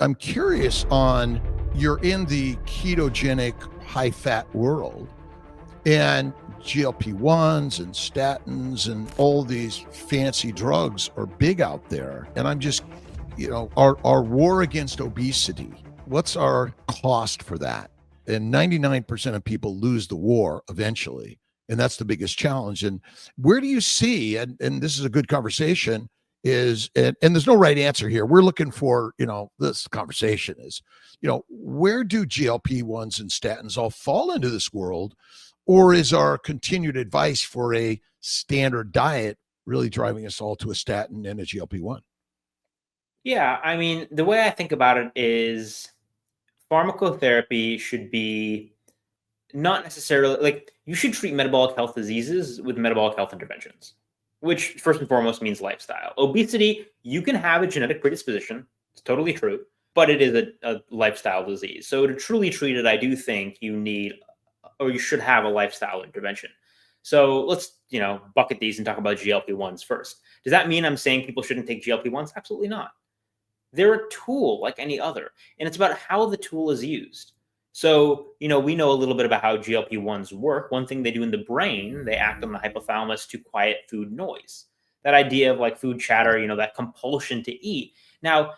I'm curious on you're in the ketogenic high fat world and GLP-1s and statins and all these fancy drugs are big out there. And I'm just, our war against obesity, what's our cost for that? And 99% of people lose the war eventually. And that's the biggest challenge. And where do you see, and this is a good conversation, and there's no right answer here. We're looking for, this conversation is, where do GLP-1s and statins all fall into this world? Or is our continued advice for a standard diet really driving us all to a statin and a GLP-1? Yeah, I mean, the way I think about it is pharmacotherapy should be not necessarily like you should treat metabolic health diseases with metabolic health interventions, which first and foremost means lifestyle. Obesity, you can have a genetic predisposition. It's totally true, but it is a lifestyle disease. So to truly treat it, I do think you need or you should have a lifestyle intervention. So let's, bucket these and talk about GLP-1s first. Does that mean I'm saying people shouldn't take GLP-1s? Absolutely not. They're a tool like any other, and it's about how the tool is used. So, we know a little bit about how GLP-1s work. One thing they do in the brain, they act on the hypothalamus to quiet food noise. That idea of like food chatter, that compulsion to eat. Now,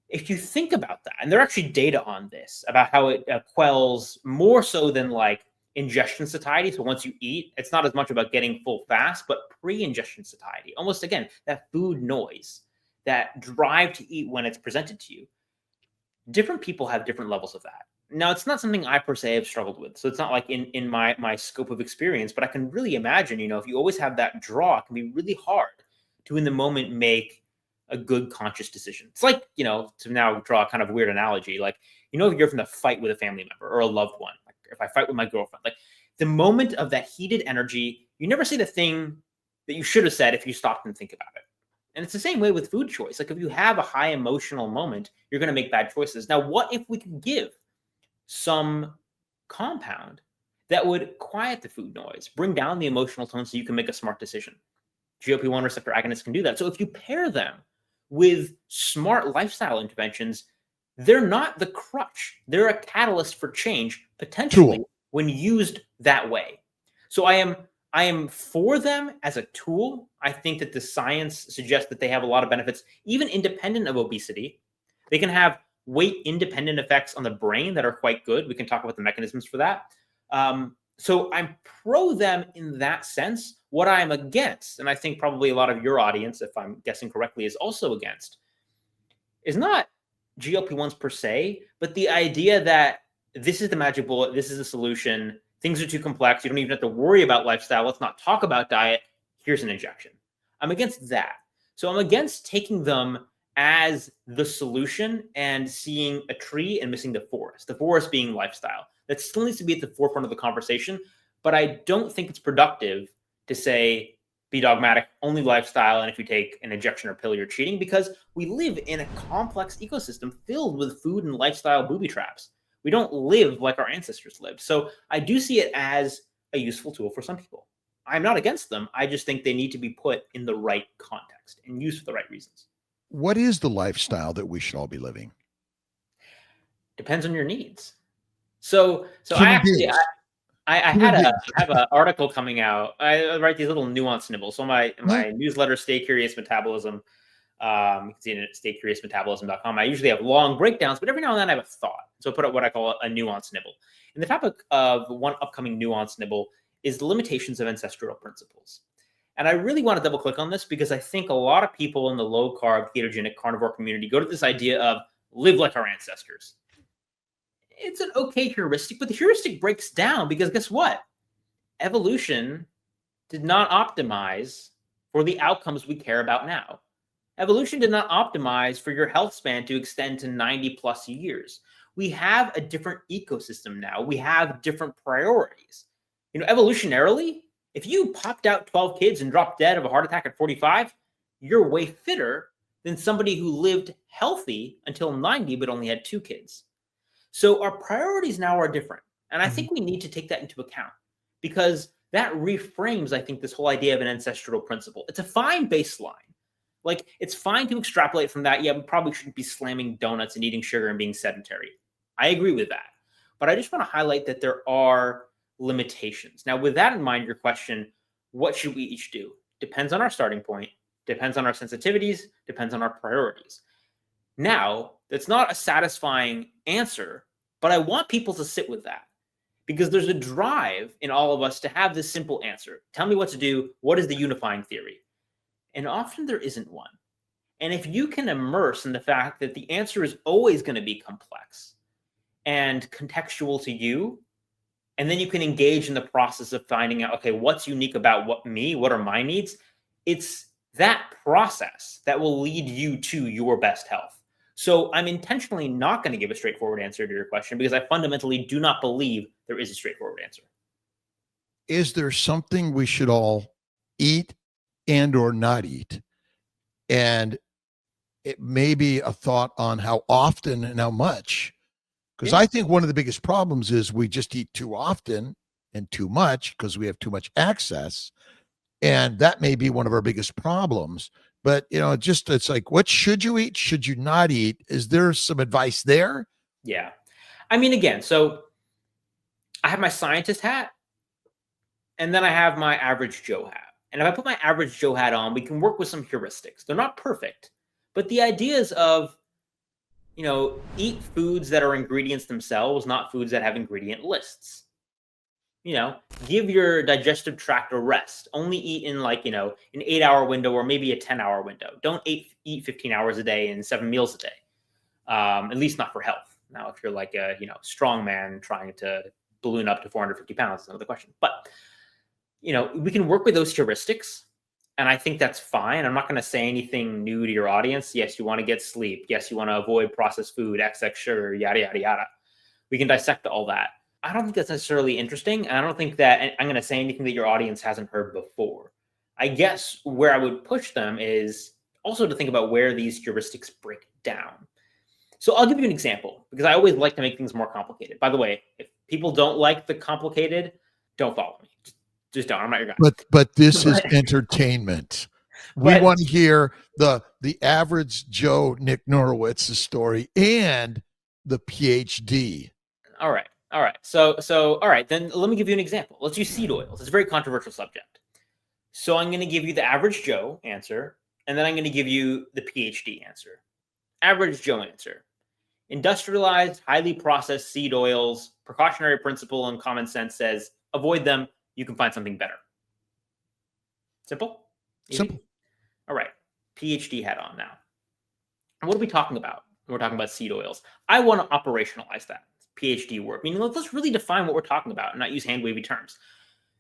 if you think about that, and there are actually data on this about how it quells more so than like ingestion satiety. So once you eat, it's not as much about getting full fast, but pre-ingestion satiety. Almost again, that food noise, that drive to eat when it's presented to you. Different people have different levels of that. Now, it's not something I per se have struggled with. So it's not like in my scope of experience, but I can really imagine, if you always have that draw, it can be really hard to in the moment make a good conscious decision. It's like, to now draw a kind of weird analogy, like, if you're from a fight with a family member or a loved one, like if I fight with my girlfriend, like the moment of that heated energy, you never say the thing that you should have said if you stopped and think about it. And it's the same way with food choice. Like if you have a high emotional moment, you're going to make bad choices. Now, what if we could give some compound that would quiet the food noise, bring down the emotional tone so you can make a smart decision? GLP-1 receptor agonists can do that. So if you pair them with smart lifestyle interventions, they're not the crutch. They're a catalyst for change, potentially, when used that way. So I am for them as a tool. I think that the science suggests that they have a lot of benefits, even independent of obesity. They can have weight-independent effects on the brain that are quite good. We can talk about the mechanisms for that. So I'm pro them in that sense. What I'm against, and I think probably a lot of your audience, if I'm guessing correctly, is also against, is not GLP-1s per se, but the idea that this is the magic bullet, this is the solution, things are too complex, you don't even have to worry about lifestyle, let's not talk about diet, here's an injection. I'm against that. So I'm against taking them as the solution and seeing a tree and missing the forest being lifestyle. That still needs to be at the forefront of the conversation, but I don't think it's productive to say, be dogmatic, only lifestyle, and if you take an injection or pill, you're cheating, because we live in a complex ecosystem filled with food and lifestyle booby traps. We don't live like our ancestors lived. So I do see it as a useful tool for some people. I'm not against them. I just think they need to be put in the right context and used for the right reasons. What is the lifestyle that we should all be living? Depends on your needs. So I have an article coming out. I write these little nuance nibbles. So my newsletter, Stay Curious Metabolism, you can see it at staycuriousmetabolism.com. I usually have long breakdowns, but every now and then I have a thought. So I put up what I call a nuance nibble. And the topic of one upcoming nuance nibble is the limitations of ancestral principles. And I really want to double click on this because I think a lot of people in the low carb, ketogenic, carnivore community go to this idea of live like our ancestors. It's an okay heuristic, but the heuristic breaks down because guess what? Evolution did not optimize for the outcomes we care about now. Evolution did not optimize for your health span to extend to 90 plus years. We have a different ecosystem now. We have different priorities. Evolutionarily, if you popped out 12 kids and dropped dead of a heart attack at 45, you're way fitter than somebody who lived healthy until 90 but only had 2 kids. So our priorities now are different. And I think we need to take that into account because that reframes, I think, this whole idea of an ancestral principle. It's a fine baseline, Like, it's fine to extrapolate from that. Yeah, we probably shouldn't be slamming donuts and eating sugar and being sedentary. I agree with that. But I just want to highlight that there are limitations. Now, with that in mind, your question, what should we each do? Depends on our starting point, depends on our sensitivities, depends on our priorities. Now, that's not a satisfying answer, but I want people to sit with that because there's a drive in all of us to have this simple answer. Tell me what to do. What is the unifying theory? And often there isn't one. And if you can immerse in the fact that the answer is always going to be complex and contextual to you, and then you can engage in the process of finding out, okay, what's unique about what are my needs? It's that process that will lead you to your best health. So I'm intentionally not going to give a straightforward answer to your question because I fundamentally do not believe there is a straightforward answer. Is there something we should all eat and or not eat? And it may be a thought on how often and how much. Because I think one of the biggest problems is we just eat too often and too much because we have too much access. And that may be one of our biggest problems. But, it's like, what should you eat? Should you not eat? Is there some advice there? Yeah. I mean, again, so I have my scientist hat and then I have my average Joe hat. And if I put my average Joe hat on, we can work with some heuristics. They're not perfect, but the ideas of, eat foods that are ingredients themselves, not foods that have ingredient lists. Give your digestive tract a rest. Only eat in an 8-hour window or maybe a 10-hour window. Don't eat 15 hours a day and 7 meals a day. At least not for health. Now, if you're like a, strong man trying to balloon up to 450 pounds, that's another question. But, we can work with those heuristics. And I think that's fine. I'm not going to say anything new to your audience. Yes, you want to get sleep. Yes, you want to avoid processed food, XX sugar, yada, yada, yada. We can dissect all that. I don't think that's necessarily interesting. And I don't think that I'm going to say anything that your audience hasn't heard before. I guess where I would push them is also to think about where these heuristics break down. So I'll give you an example because I always like to make things more complicated. By the way, if people don't like the complicated, don't follow me. Just don't. I'm not your guy. But this is entertainment. We want to hear the average Joe Nick Norwitz's story and the PhD. All right. So all right, then let me give you an example. Let's use seed oils. It's a very controversial subject. So I'm going to give you the average Joe answer, and then I'm going to give you the PhD answer. Average Joe answer. Industrialized, highly processed seed oils, precautionary principle and common sense says avoid them. You can find something better. Simple? Easy? Simple. All right. PhD hat on now. And what are we talking about when we're talking about seed oils? I want to operationalize that PhD word. Meaning, let's really define what we're talking about and not use hand-wavy terms.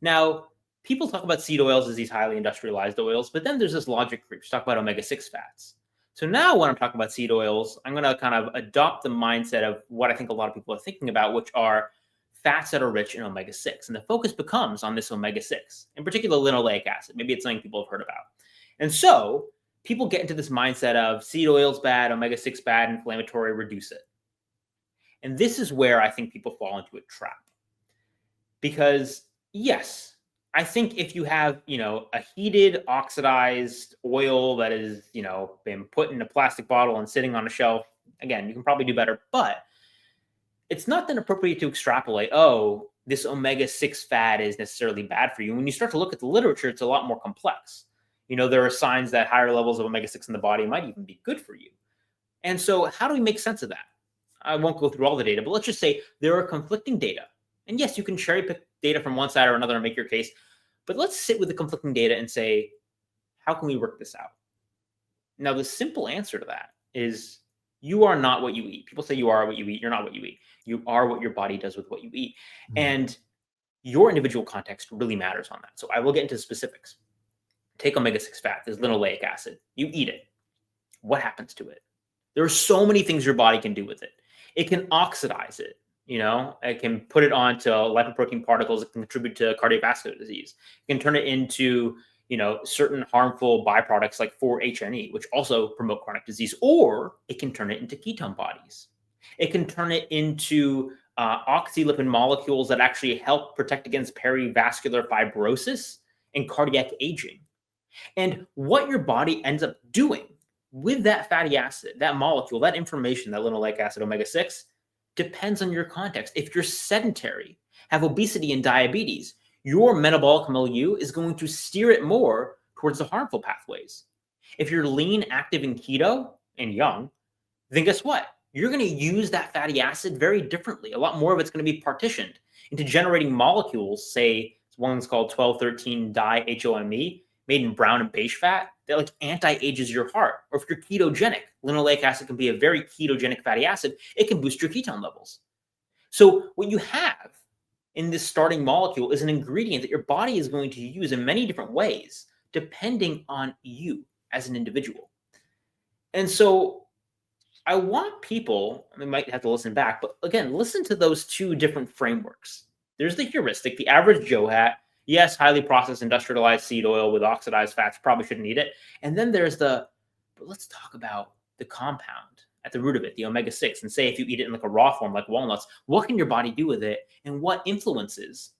Now, people talk about seed oils as these highly industrialized oils, but then there's this logic creep. Talk about omega-6 fats. So now when I'm talking about seed oils, I'm going to kind of adopt the mindset of what I think a lot of people are thinking about, which are fats that are rich in omega-6. And the focus becomes on this omega-6, in particular linoleic acid. Maybe it's something people have heard about. And so people get into this mindset of seed oils bad, omega-6 bad, inflammatory, reduce it. And this is where I think people fall into a trap. Because yes, I think if you have, a heated oxidized oil that is, been put in a plastic bottle and sitting on a shelf, again, you can probably do better. But it's not then appropriate to extrapolate, oh, this omega-6 fat is necessarily bad for you. When you start to look at the literature, it's a lot more complex. There are signs that higher levels of omega-6 in the body might even be good for you. And so how do we make sense of that? I won't go through all the data, but let's just say there are conflicting data. And yes, you can cherry pick data from one side or another and make your case. But let's sit with the conflicting data and say, how can we work this out? Now, the simple answer to that is you are not what you eat. People say you are what you eat. You're not what you eat. You are what your body does with what you eat. Mm-hmm. And your individual context really matters on that. So I will get into specifics. Take omega-6 fat, there's linoleic acid. You eat it. What happens to it? There are so many things your body can do with it. It can oxidize it. It can put it onto lipoprotein particles that can contribute to cardiovascular disease. It can turn it into, certain harmful byproducts like 4-HNE, which also promote chronic disease, or it can turn it into ketone bodies. It can turn it into oxylipid molecules that actually help protect against perivascular fibrosis and cardiac aging. And what your body ends up doing with that fatty acid, that molecule, that information, that linoleic acid, omega-6, depends on your context. If you're sedentary, have obesity and diabetes, your metabolic milieu is going to steer it more towards the harmful pathways. If you're lean, active, and keto, and young, then guess what? You're going to use that fatty acid very differently. A lot more of it's going to be partitioned into generating molecules, say one's called 12-13 di-HOME, made in brown and beige fat, that like anti-ages your heart. Or if you're ketogenic, linoleic acid can be a very ketogenic fatty acid. It can boost your ketone levels. So what you have in this starting molecule is an ingredient that your body is going to use in many different ways, depending on you as an individual. And so I want people, they might have to listen back, but again, listen to those two different frameworks. There's the heuristic, the average Joe hat. Yes, highly processed industrialized seed oil with oxidized fats, probably shouldn't eat it. And then there's but let's talk about the compound at the root of it, the omega-6, and say if you eat it in like a raw form, like walnuts, what can your body do with it and what influences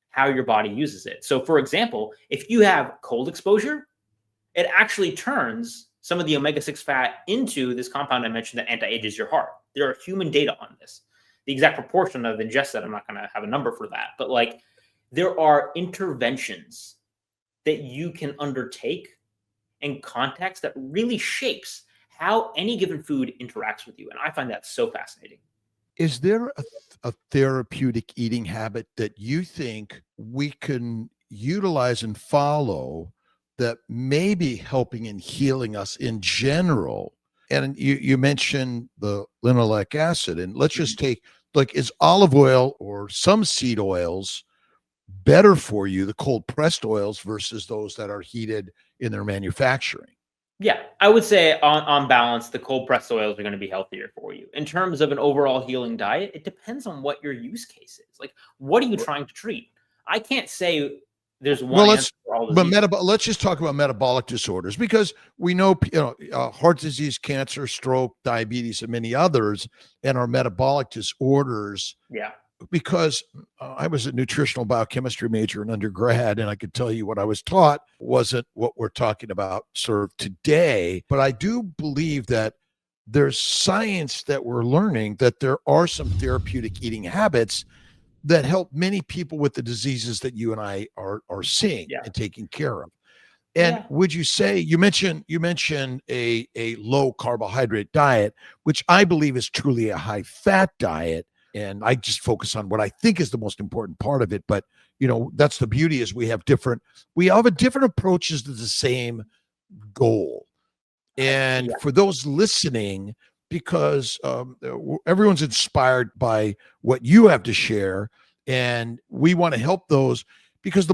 how your body uses it? So for example, if you have cold exposure, it actually turns some of the omega-6 fat into this compound I mentioned that anti-ages your heart. There are human data on this. The exact proportion of ingested, I'm not going to have a number for that, but like there are interventions that you can undertake in context that really shapes how any given food interacts with you. And I find that so fascinating. Is there a therapeutic eating habit that you think we can utilize and follow that may be helping and healing us in general? And you mentioned the linoleic acid, and let's just take like, is olive oil or some seed oils better for you, the cold pressed oils versus those that are heated in their manufacturing? Yeah, I would say on balance, the cold pressed oils are going to be healthier for you. In terms of an overall healing diet, it depends on what your use case is. Like, what are you trying to treat? I can't say there's one Well, answer for all diseases. let's just talk about metabolic disorders, because we know, heart disease, cancer, stroke, diabetes, and many others, and our metabolic disorders. Yeah. Because I was a nutritional biochemistry major in undergrad, and I could tell you what I was taught wasn't what we're talking about sort of today. But I do believe that there's science that we're learning that there are some therapeutic eating habits that help many people with the diseases that you and I are seeing and taking care of. And would you say, you mentioned a low carbohydrate diet, which I believe is truly a high fat diet. And I just focus on what I think is the most important part of it. But, that's the beauty, is we have different approaches to the same goal. And for those listening, because everyone's inspired by what you have to share, and we want to help those, because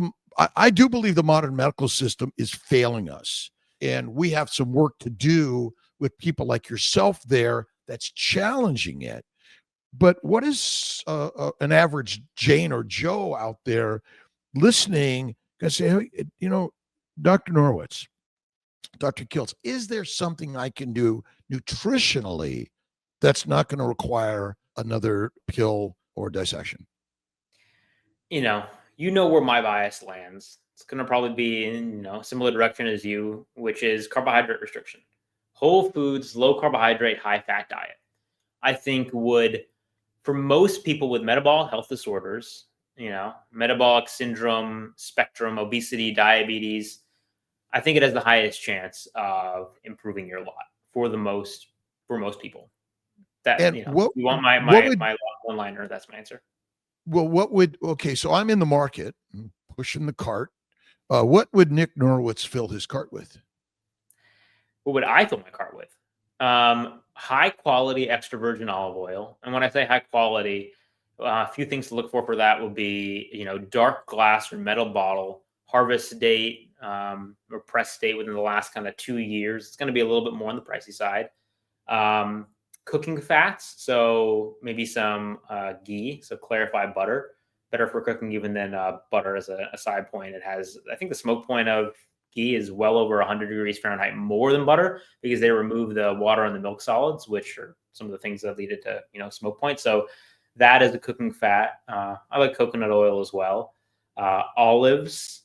I do believe the modern medical system is failing us. And we have some work to do with people like yourself there that's challenging it. But what is an average Jane or Joe out there listening going to say, hey, Dr. Norwitz, Dr. Kiltz, is there something I can do nutritionally that's not going to require another pill or dissection? You know where my bias lands. It's going to probably be in similar direction as you, which is carbohydrate restriction. Whole foods, low carbohydrate, high fat diet, I think would, for most people with metabolic health disorders, metabolic syndrome, spectrum, obesity, diabetes, I think it has the highest chance of improving your lot for most people. That, And you want my one liner, that's my answer. Well, so I'm in the market, pushing the cart. What would Nick Norwitz fill his cart with? What would I fill my cart with? High quality extra virgin olive oil. And when I say high quality, a few things to look for that would be, dark glass or metal bottle, harvest date or press date within the last kind of 2 years. It's going to be a little bit more on the pricey side. Cooking fats, so maybe some ghee, so clarified butter, better for cooking even than butter as a side point. It has, I think the smoke point of ghee is well over 100 degrees Fahrenheit more than butter, because they remove the water and the milk solids, which are some of the things that lead it to, smoke point. So that is a cooking fat. I like coconut oil as well. Olives,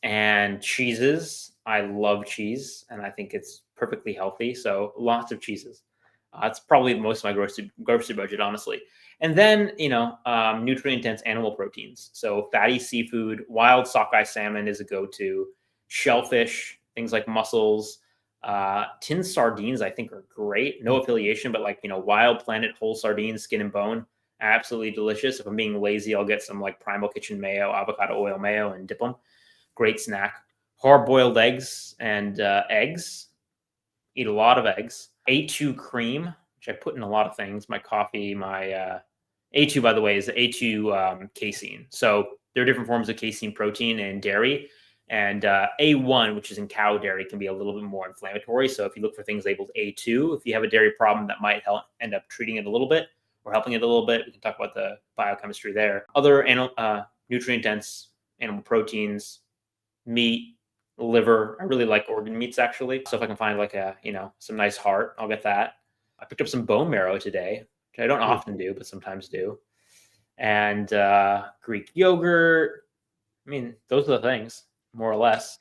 And cheeses. I love cheese, and I think it's perfectly healthy. So lots of cheeses. It's probably most of my grocery budget, honestly. And then, nutrient dense animal proteins. So fatty seafood, wild sockeye salmon is a go-to. Shellfish, things like mussels, tinned sardines, I think are great. No affiliation, but Wild Planet whole sardines, skin and bone, absolutely delicious. If I'm being lazy, I'll get some like Primal Kitchen mayo, avocado oil mayo, and dip them. Great snack. Hard-boiled eggs and eggs. Eat a lot of eggs. A2 cream, which I put in a lot of things. My coffee, my A2, by the way, is the A2 casein. So there are different forms of casein protein in dairy. And A1, which is in cow dairy, can be a little bit more inflammatory. So if you look for things labeled A2, if you have a dairy problem, that might end up treating it a little bit or helping it a little bit. We can talk about the biochemistry there. Other nutrient-dense animal proteins, meat, liver. I really like organ meats, actually. So if I can find some nice heart, I'll get that. I picked up some bone marrow today, which I don't often do, but sometimes do. And Greek yogurt. I mean, those are the things, more or less.